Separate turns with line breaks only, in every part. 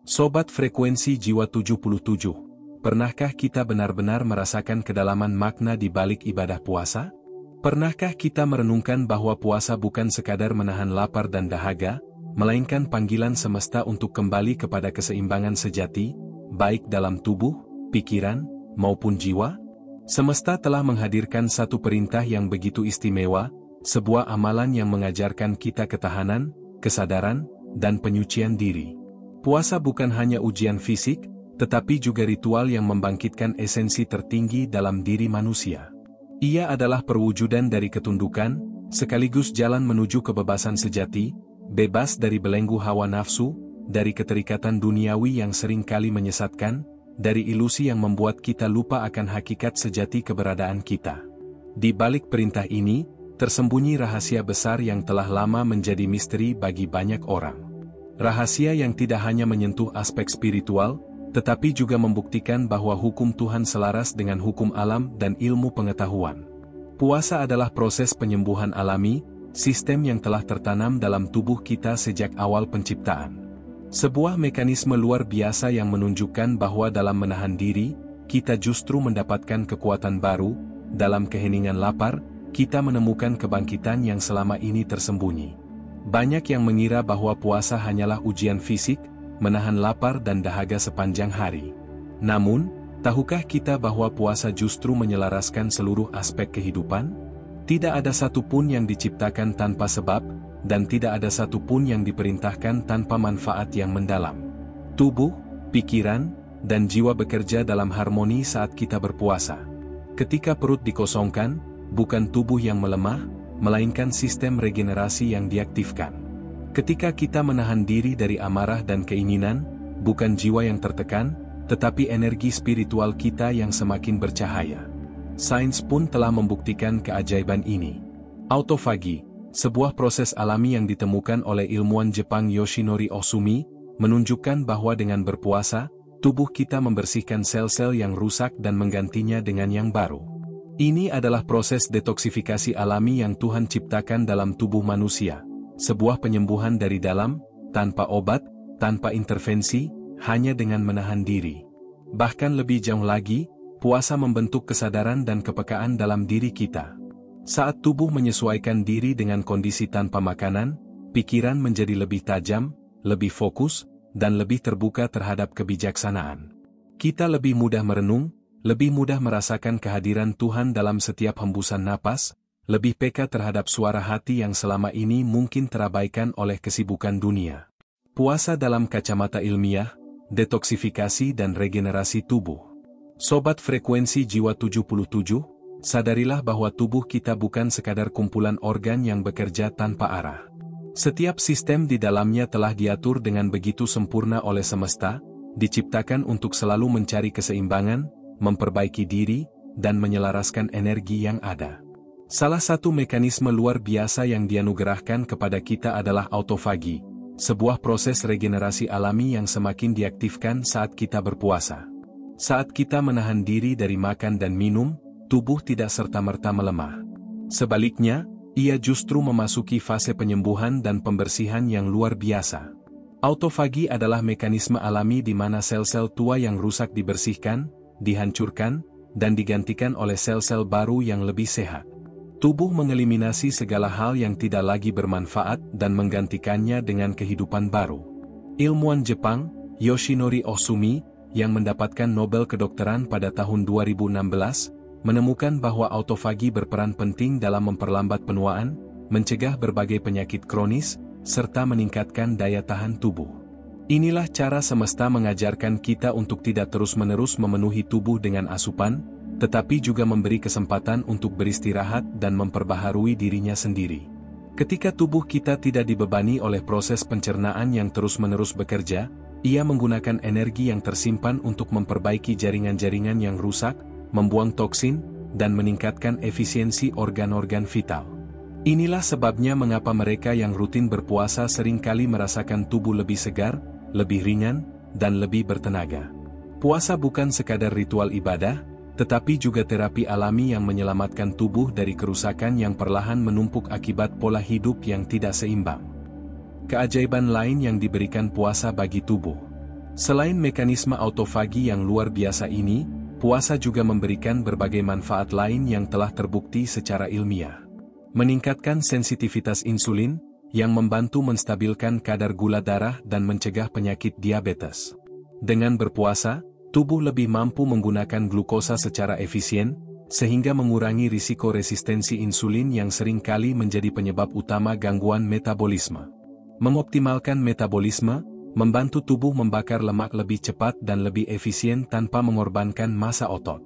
Sobat Frekuensi Jiwa 77, pernahkah kita benar-benar merasakan kedalaman makna di balik ibadah puasa? Pernahkah kita merenungkan bahwa puasa bukan sekadar menahan lapar dan dahaga, melainkan panggilan semesta untuk kembali kepada keseimbangan sejati, baik dalam tubuh, pikiran, maupun jiwa? Semesta telah menghadirkan satu perintah yang begitu istimewa, sebuah amalan yang mengajarkan kita ketahanan, kesadaran, dan penyucian diri. Puasa bukan hanya ujian fisik, tetapi juga ritual yang membangkitkan esensi tertinggi dalam diri manusia. Ia adalah perwujudan dari ketundukan, sekaligus jalan menuju kebebasan sejati, bebas dari belenggu hawa nafsu, dari keterikatan duniawi yang seringkali menyesatkan, dari ilusi yang membuat kita lupa akan hakikat sejati keberadaan kita. Di balik perintah ini, tersembunyi rahasia besar yang telah lama menjadi misteri bagi banyak orang. Rahasia yang tidak hanya menyentuh aspek spiritual, tetapi juga membuktikan bahwa hukum Tuhan selaras dengan hukum alam dan ilmu pengetahuan. Puasa adalah proses penyembuhan alami, sistem yang telah tertanam dalam tubuh kita sejak awal penciptaan. Sebuah mekanisme luar biasa yang menunjukkan bahwa dalam menahan diri, kita justru mendapatkan kekuatan baru, dalam keheningan lapar, kita menemukan kebangkitan yang selama ini tersembunyi. Banyak yang mengira bahwa puasa hanyalah ujian fisik, menahan lapar dan dahaga sepanjang hari. Namun, tahukah kita bahwa puasa justru menyelaraskan seluruh aspek kehidupan? Tidak ada satupun yang diciptakan tanpa sebab, dan tidak ada satupun yang diperintahkan tanpa manfaat yang mendalam. Tubuh, pikiran, dan jiwa bekerja dalam harmoni saat kita berpuasa. Ketika perut dikosongkan, bukan tubuh yang melemah, melainkan sistem regenerasi yang diaktifkan. Ketika kita menahan diri dari amarah dan keinginan, bukan jiwa yang tertekan, tetapi energi spiritual kita yang semakin bercahaya. Sains pun telah membuktikan keajaiban ini. Autofagi, sebuah proses alami yang ditemukan oleh ilmuwan Jepang Yoshinori Ohsumi, menunjukkan bahwa dengan berpuasa, tubuh kita membersihkan sel-sel yang rusak dan menggantinya dengan yang baru. Ini adalah proses detoksifikasi alami yang Tuhan ciptakan dalam tubuh manusia. Sebuah penyembuhan dari dalam, tanpa obat, tanpa intervensi, hanya dengan menahan diri. Bahkan lebih jauh lagi, puasa membentuk kesadaran dan kepekaan dalam diri kita. Saat tubuh menyesuaikan diri dengan kondisi tanpa makanan, pikiran menjadi lebih tajam, lebih fokus, dan lebih terbuka terhadap kebijaksanaan. Kita lebih mudah merenung, lebih mudah merasakan kehadiran Tuhan dalam setiap hembusan napas, lebih peka terhadap suara hati yang selama ini mungkin terabaikan oleh kesibukan dunia. Puasa dalam kacamata ilmiah, detoksifikasi dan regenerasi tubuh. Sobat Frekuensi Jiwa 77, sadarilah bahwa tubuh kita bukan sekadar kumpulan organ yang bekerja tanpa arah. Setiap sistem di dalamnya telah diatur dengan begitu sempurna oleh semesta, diciptakan untuk selalu mencari keseimbangan, memperbaiki diri, dan menyelaraskan energi yang ada. Salah satu mekanisme luar biasa yang dianugerahkan kepada kita adalah autofagi, sebuah proses regenerasi alami yang semakin diaktifkan saat kita berpuasa. Saat kita menahan diri dari makan dan minum, tubuh tidak serta-merta melemah. Sebaliknya, ia justru memasuki fase penyembuhan dan pembersihan yang luar biasa. Autofagi adalah mekanisme alami di mana sel-sel tua yang rusak dibersihkan, dihancurkan, dan digantikan oleh sel-sel baru yang lebih sehat. Tubuh mengeliminasi segala hal yang tidak lagi bermanfaat dan menggantikannya dengan kehidupan baru. Ilmuwan Jepang, Yoshinori Ohsumi, yang mendapatkan Nobel Kedokteran pada tahun 2016, menemukan bahwa autofagi berperan penting dalam memperlambat penuaan, mencegah berbagai penyakit kronis, serta meningkatkan daya tahan tubuh. Inilah cara semesta mengajarkan kita untuk tidak terus-menerus memenuhi tubuh dengan asupan, tetapi juga memberi kesempatan untuk beristirahat dan memperbaharui dirinya sendiri. Ketika tubuh kita tidak dibebani oleh proses pencernaan yang terus-menerus bekerja, ia menggunakan energi yang tersimpan untuk memperbaiki jaringan-jaringan yang rusak, membuang toksin, dan meningkatkan efisiensi organ-organ vital. Inilah sebabnya mengapa mereka yang rutin berpuasa seringkali merasakan tubuh lebih segar, lebih ringan, dan lebih bertenaga. Puasa bukan sekadar ritual ibadah, tetapi juga terapi alami yang menyelamatkan tubuh dari kerusakan yang perlahan menumpuk akibat pola hidup yang tidak seimbang. Keajaiban lain yang diberikan puasa bagi tubuh. Selain mekanisme autofagi yang luar biasa ini, puasa juga memberikan berbagai manfaat lain yang telah terbukti secara ilmiah. Meningkatkan sensitivitas insulin, yang membantu menstabilkan kadar gula darah dan mencegah penyakit diabetes. Dengan berpuasa, tubuh lebih mampu menggunakan glukosa secara efisien, sehingga mengurangi risiko resistensi insulin yang sering kali menjadi penyebab utama gangguan metabolisme. Mengoptimalkan metabolisme, membantu tubuh membakar lemak lebih cepat dan lebih efisien tanpa mengorbankan massa otot.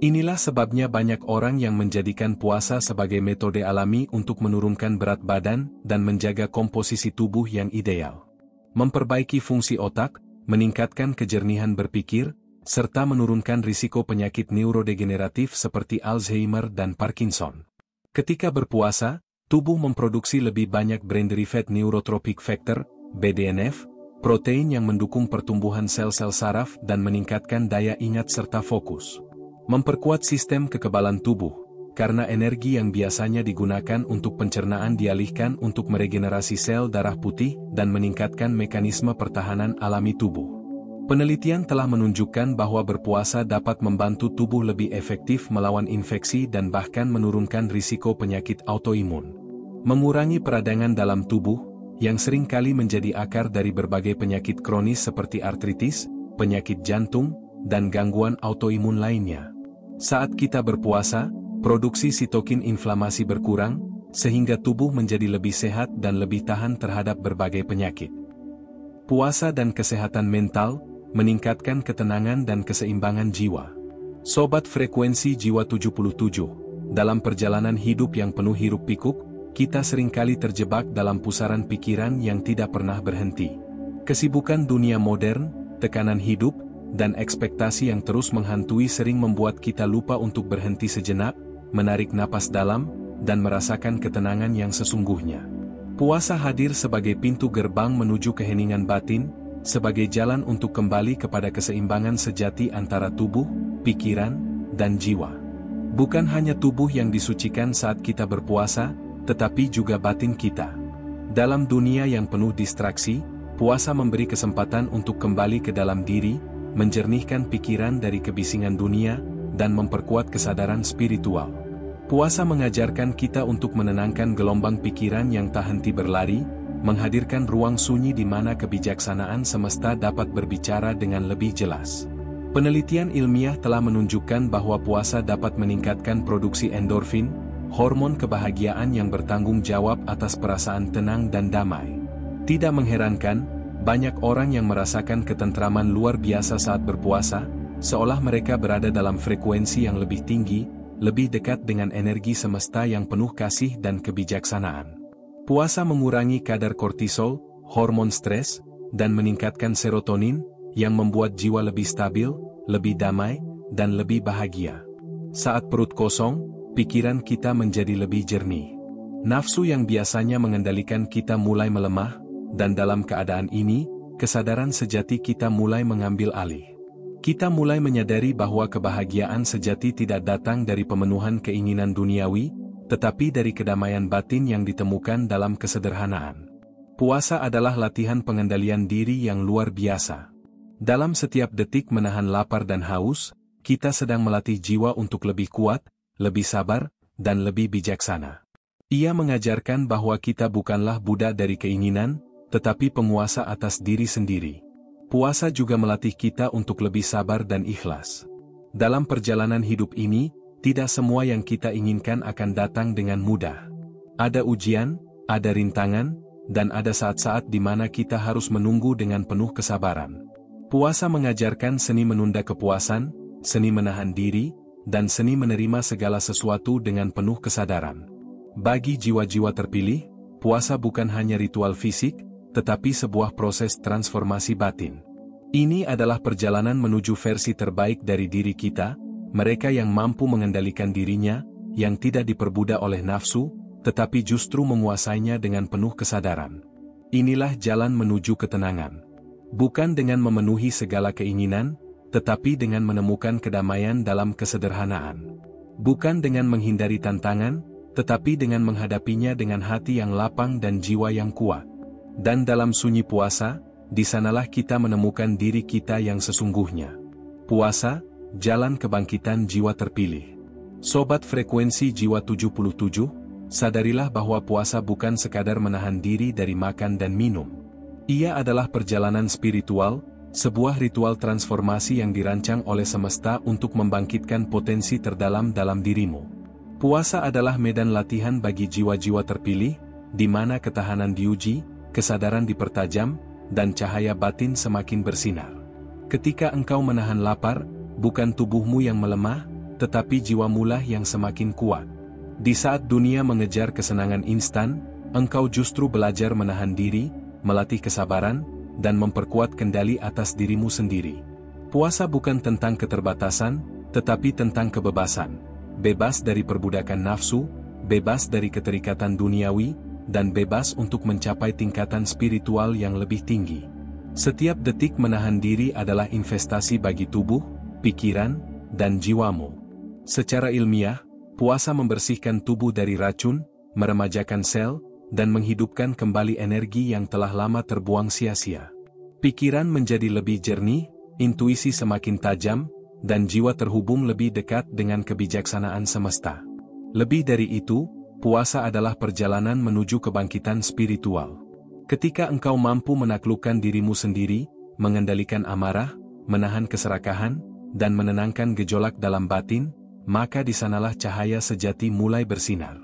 Inilah sebabnya banyak orang yang menjadikan puasa sebagai metode alami untuk menurunkan berat badan dan menjaga komposisi tubuh yang ideal. Memperbaiki fungsi otak, meningkatkan kejernihan berpikir, serta menurunkan risiko penyakit neurodegeneratif seperti Alzheimer dan Parkinson. Ketika berpuasa, tubuh memproduksi lebih banyak brain-derived neurotrophic factor, BDNF, protein yang mendukung pertumbuhan sel-sel saraf dan meningkatkan daya ingat serta fokus. Memperkuat sistem kekebalan tubuh, karena energi yang biasanya digunakan untuk pencernaan dialihkan untuk meregenerasi sel darah putih dan meningkatkan mekanisme pertahanan alami tubuh. Penelitian telah menunjukkan bahwa berpuasa dapat membantu tubuh lebih efektif melawan infeksi dan bahkan menurunkan risiko penyakit autoimun. Mengurangi peradangan dalam tubuh, yang sering kali menjadi akar dari berbagai penyakit kronis seperti artritis, penyakit jantung, dan gangguan autoimun lainnya. Saat kita berpuasa, produksi sitokin inflamasi berkurang, sehingga tubuh menjadi lebih sehat dan lebih tahan terhadap berbagai penyakit. Puasa dan kesehatan mental, meningkatkan ketenangan dan keseimbangan jiwa. Sobat Frekuensi Jiwa 77, dalam perjalanan hidup yang penuh hiruk-pikuk, kita seringkali terjebak dalam pusaran pikiran yang tidak pernah berhenti. Kesibukan dunia modern, tekanan hidup, dan ekspektasi yang terus menghantui sering membuat kita lupa untuk berhenti sejenak, menarik napas dalam, dan merasakan ketenangan yang sesungguhnya. Puasa hadir sebagai pintu gerbang menuju keheningan batin, sebagai jalan untuk kembali kepada keseimbangan sejati antara tubuh, pikiran, dan jiwa. Bukan hanya tubuh yang disucikan saat kita berpuasa, tetapi juga batin kita. Dalam dunia yang penuh distraksi, puasa memberi kesempatan untuk kembali ke dalam diri, menjernihkan pikiran dari kebisingan dunia, dan memperkuat kesadaran spiritual. Puasa mengajarkan kita untuk menenangkan gelombang pikiran yang tak henti berlari, menghadirkan ruang sunyi di mana kebijaksanaan semesta dapat berbicara dengan lebih jelas. Penelitian ilmiah telah menunjukkan bahwa puasa dapat meningkatkan produksi endorfin, hormon kebahagiaan yang bertanggung jawab atas perasaan tenang dan damai. Tidak mengherankan, banyak orang yang merasakan ketentraman luar biasa saat berpuasa, seolah mereka berada dalam frekuensi yang lebih tinggi, lebih dekat dengan energi semesta yang penuh kasih dan kebijaksanaan. Puasa mengurangi kadar kortisol, hormon stres, dan meningkatkan serotonin, yang membuat jiwa lebih stabil, lebih damai, dan lebih bahagia. Saat perut kosong, pikiran kita menjadi lebih jernih. Nafsu yang biasanya mengendalikan kita mulai melemah, dan dalam keadaan ini, kesadaran sejati kita mulai mengambil alih. Kita mulai menyadari bahwa kebahagiaan sejati tidak datang dari pemenuhan keinginan duniawi, tetapi dari kedamaian batin yang ditemukan dalam kesederhanaan. Puasa adalah latihan pengendalian diri yang luar biasa. Dalam setiap detik menahan lapar dan haus, kita sedang melatih jiwa untuk lebih kuat, lebih sabar, dan lebih bijaksana. Ia mengajarkan bahwa kita bukanlah budak dari keinginan, tetapi penguasa atas diri sendiri. Puasa juga melatih kita untuk lebih sabar dan ikhlas. Dalam perjalanan hidup ini, tidak semua yang kita inginkan akan datang dengan mudah. Ada ujian, ada rintangan, dan ada saat-saat di mana kita harus menunggu dengan penuh kesabaran. Puasa mengajarkan seni menunda kepuasan, seni menahan diri, dan seni menerima segala sesuatu dengan penuh kesadaran. Bagi jiwa-jiwa terpilih, puasa bukan hanya ritual fisik, tetapi sebuah proses transformasi batin. Ini adalah perjalanan menuju versi terbaik dari diri kita, mereka yang mampu mengendalikan dirinya, yang tidak diperbudak oleh nafsu, tetapi justru menguasainya dengan penuh kesadaran. Inilah jalan menuju ketenangan. Bukan dengan memenuhi segala keinginan, tetapi dengan menemukan kedamaian dalam kesederhanaan. Bukan dengan menghindari tantangan, tetapi dengan menghadapinya dengan hati yang lapang dan jiwa yang kuat. Dan dalam sunyi puasa, di sanalah kita menemukan diri kita yang sesungguhnya. Puasa, jalan kebangkitan jiwa terpilih. Sobat frekuensi jiwa 77, sadarilah bahwa puasa bukan sekadar menahan diri dari makan dan minum. Ia adalah perjalanan spiritual, sebuah ritual transformasi yang dirancang oleh semesta untuk membangkitkan potensi terdalam dalam dirimu. Puasa adalah medan latihan bagi jiwa-jiwa terpilih, di mana ketahanan diuji, kesadaran dipertajam, dan cahaya batin semakin bersinar. Ketika engkau menahan lapar, bukan tubuhmu yang melemah, tetapi jiwamulah yang semakin kuat. Di saat dunia mengejar kesenangan instan, engkau justru belajar menahan diri, melatih kesabaran, dan memperkuat kendali atas dirimu sendiri. Puasa bukan tentang keterbatasan, tetapi tentang kebebasan. Bebas dari perbudakan nafsu, bebas dari keterikatan duniawi, dan bebas untuk mencapai tingkatan spiritual yang lebih tinggi. Setiap detik menahan diri adalah investasi bagi tubuh, pikiran, dan jiwamu. Secara ilmiah, puasa membersihkan tubuh dari racun, meremajakan sel, dan menghidupkan kembali energi yang telah lama terbuang sia-sia. Pikiran menjadi lebih jernih, intuisi semakin tajam, dan jiwa terhubung lebih dekat dengan kebijaksanaan semesta. Lebih dari itu, puasa adalah perjalanan menuju kebangkitan spiritual. Ketika engkau mampu menaklukkan dirimu sendiri, mengendalikan amarah, menahan keserakahan, dan menenangkan gejolak dalam batin, maka di sanalah cahaya sejati mulai bersinar.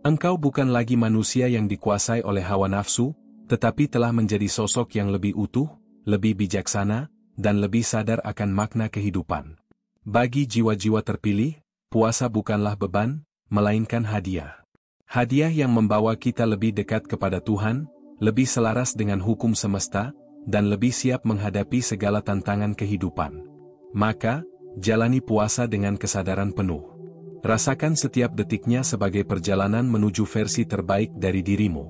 Engkau bukan lagi manusia yang dikuasai oleh hawa nafsu, tetapi telah menjadi sosok yang lebih utuh, lebih bijaksana, dan lebih sadar akan makna kehidupan. Bagi jiwa-jiwa terpilih, puasa bukanlah beban, melainkan hadiah. Hadiah yang membawa kita lebih dekat kepada Tuhan, lebih selaras dengan hukum semesta, dan lebih siap menghadapi segala tantangan kehidupan. Maka, jalani puasa dengan kesadaran penuh. Rasakan setiap detiknya sebagai perjalanan menuju versi terbaik dari dirimu.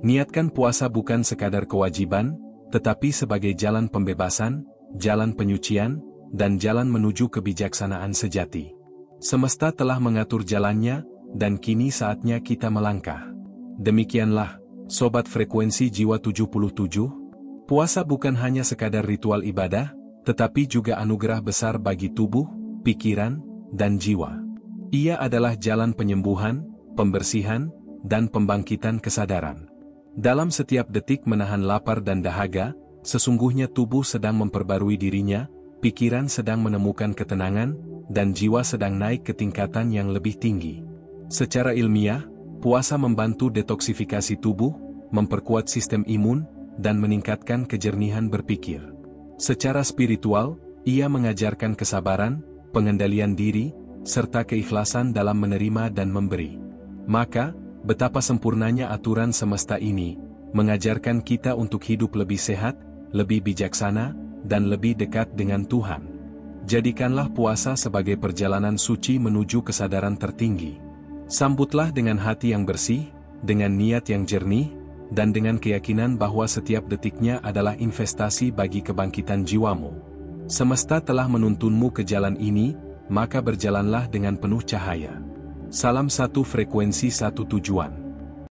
Niatkan puasa bukan sekadar kewajiban, tetapi sebagai jalan pembebasan, jalan penyucian, dan jalan menuju kebijaksanaan sejati. Semesta telah mengatur jalannya, dan kini saatnya kita melangkah. Demikianlah, Sobat Frekuensi Jiwa 77, puasa bukan hanya sekadar ritual ibadah, tetapi juga anugerah besar bagi tubuh, pikiran, dan jiwa. Ia adalah jalan penyembuhan, pembersihan, dan pembangkitan kesadaran. Dalam setiap detik menahan lapar dan dahaga, sesungguhnya tubuh sedang memperbarui dirinya, pikiran sedang menemukan ketenangan, dan jiwa sedang naik ke tingkatan yang lebih tinggi. Secara ilmiah, puasa membantu detoksifikasi tubuh, memperkuat sistem imun, dan meningkatkan kejernihan berpikir. Secara spiritual, ia mengajarkan kesabaran, pengendalian diri, serta keikhlasan dalam menerima dan memberi. Maka, betapa sempurnanya aturan semesta ini, mengajarkan kita untuk hidup lebih sehat, lebih bijaksana, dan lebih dekat dengan Tuhan. Jadikanlah puasa sebagai perjalanan suci menuju kesadaran tertinggi. Sambutlah dengan hati yang bersih, dengan niat yang jernih, dan dengan keyakinan bahwa setiap detiknya adalah investasi bagi kebangkitan jiwamu. Semesta telah menuntunmu ke jalan ini, maka berjalanlah dengan penuh cahaya. Salam satu frekuensi, satu tujuan.